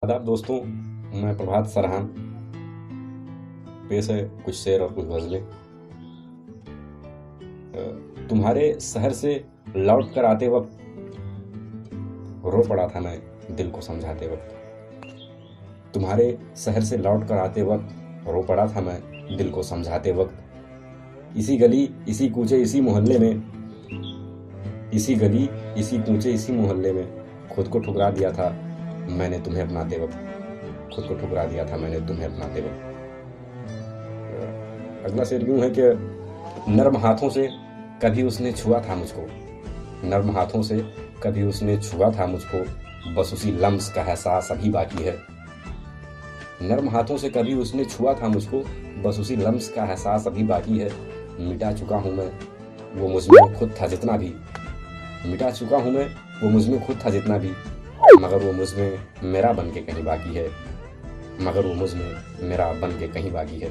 आदाब दोस्तों, मैं प्रभात सरहान। पेश है कुछ शेर और कुछ गज़लें। तुम्हारे शहर से लौट कर आते वक्त रो पड़ा था मैं दिल को समझाते वक्त। तुम्हारे शहर से लौट कर आते वक्त रो पड़ा था मैं दिल को समझाते वक्त। इसी गली इसी कूचे इसी मोहल्ले में, इसी गली इसी कूचे इसी मोहल्ले में खुद को ठुकरा दिया था मैंने तुम्हें अपनाते वक्त। खुद को ठुकरा दिया था मैंने तुम्हें अपनाते वक्त। अगला शेर यूं है कि नर्म हाथों से कभी उसने छुआ था मुझको, नर्म हाथों से कभी उसने छुआ था मुझको, बस उसी लम्स का एहसास अभी बाकी है। नर्म हाथों से कभी उसने छुआ था मुझको, बस उसी लम्स का एहसास अभी बाकी है। मिटा चुका हूँ मैं वो मुझमें खुद था जितना भी, मिटा चुका हूँ मैं वो मुझमें खुद था जितना भी, मगर वो मुझमें मेरा बन के कहीं बाकी है, मगर वो मुझमें मेरा बन के कहीं बाकी है।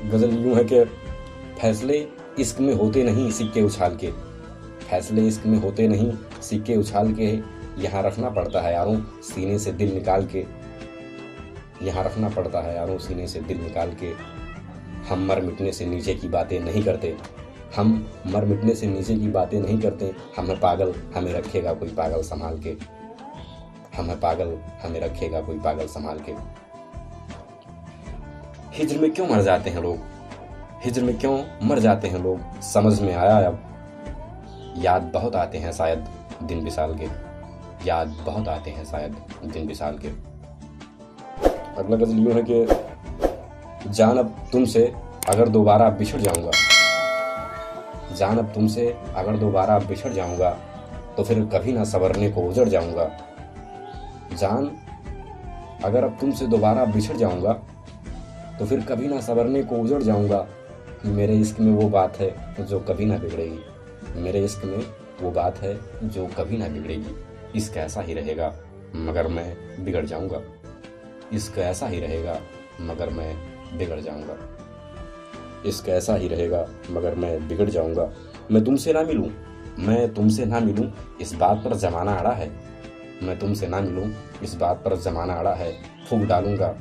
गज़ल यूं है कि फैसले इश्क में होते नहीं सिक्के उछाल के, फैसले इश्क में होते नहीं सिक्के उछाल के, यहाँ रखना पड़ता है यारों सीने से दिल निकाल के, यहाँ रखना पड़ता है यारों सीने से दिल निकाल के। हम मर मिटने से नीचे की बातें नहीं करते, हम मर मिटने से नीचे की बातें नहीं करते, हम है पागल हमें रखेगा कोई पागल संभाल के, हम है पागल हमें रखेगा कोई पागल संभाल के। हिज्र में क्यों मर जाते हैं लोग, हिज्र में क्यों मर जाते हैं लोग, समझ में आया अब। याद बहुत आते हैं शायद दिन विशाल के, याद बहुत आते हैं शायद दिन विशाल के। अगला गज़ल यूं है कि जान अब तुमसे अगर दोबारा बिछड़ जाऊंगा, जान अब तुमसे अगर दोबारा बिछड़ जाऊंगा, तो फिर कभी ना संवरने को उजड़ जाऊंगा। जान अगर अब तुमसे दोबारा बिछड़ जाऊंगा, तो फिर कभी ना संवरने को उजड़ जाऊंगा। मेरे इश्क में वो बात है जो कभी ना बिगड़ेगी, मेरे इश्क में वो बात है जो कभी ना बिगड़ेगी। इश्क ऐसा ही रहेगा मगर मैं बिगड़ जाऊंगा, इश्क ऐसा ही रहेगा मगर मैं बिगड़ जाऊंगा, इश्क ऐसा ही रहेगा मगर मैं बिगड़ जाऊंगा। मैं तुमसे ना मिलूं, मैं तुमसे ना मिलूं इस बात पर ज़माना अड़ा है, मैं तुमसे ना मिलूं इस बात पर ज़माना अड़ा है। फूंक डालूंगा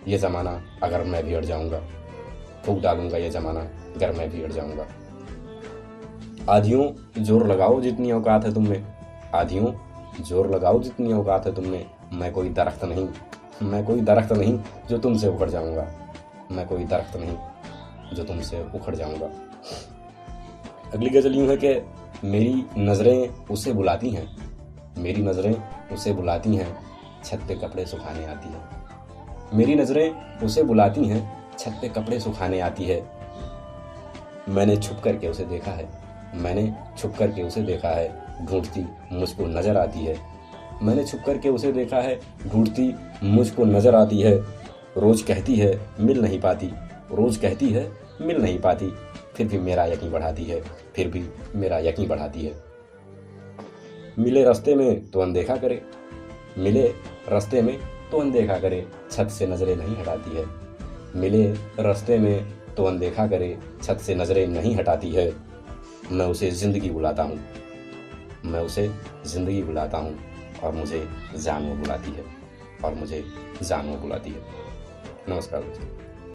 ये ज़माना अगर मैं भी अड़ जाऊंगा, फूंक डालूंगा ये ज़माना अगर मैं भी अड़ जाऊंगा। आधियों जोर लगाओ जितनी औकात है तुम में, आधियों जोर लगाओ जितनी औकात है तुम में, मैं कोई दरख्त नहीं, मैं कोई दरख्त नहीं जो तुमसे उखड़ जाऊंगा, मैं कोई दरख्त नहीं जो तुमसे उखड़ जाऊंगा। अगली गज़ल यूं है कि मेरी नज़रें उसे बुलाती हैं, मेरी नज़रें उसे बुलाती हैं, छत पे कपड़े सुखाने आती हैं। मेरी नज़रें उसे बुलाती हैं, छत पे कपड़े सुखाने आती है। मैंने छुप करके उसे देखा है, मैंने छुप करके उसे देखा है, ढूंढती मुझको नज़र आती है। मैंने छुप करके उसे देखा है, ढूंढती मुझको नज़र आती है। रोज़ कहती है मिल नहीं पाती, रोज़ कहती है मिल नहीं पाती, फिर भी मेरा यकीन बढ़ाती है, फिर भी मेरा यकीन बढ़ाती है। मिले रास्ते में तो अनदेखा करे, मिले रास्ते में तो अनदेखा करे, छत से नज़रें नहीं हटाती है। मिले रास्ते में तो अनदेखा करे, छत से नज़रें नहीं हटाती है। मैं उसे ज़िंदगी बुलाता हूँ, मैं उसे ज़िंदगी बुलाता हूँ, और मुझे जान वो बुलाती है, और मुझे जान वो बुलाती है। नमस्कार दोस्तों।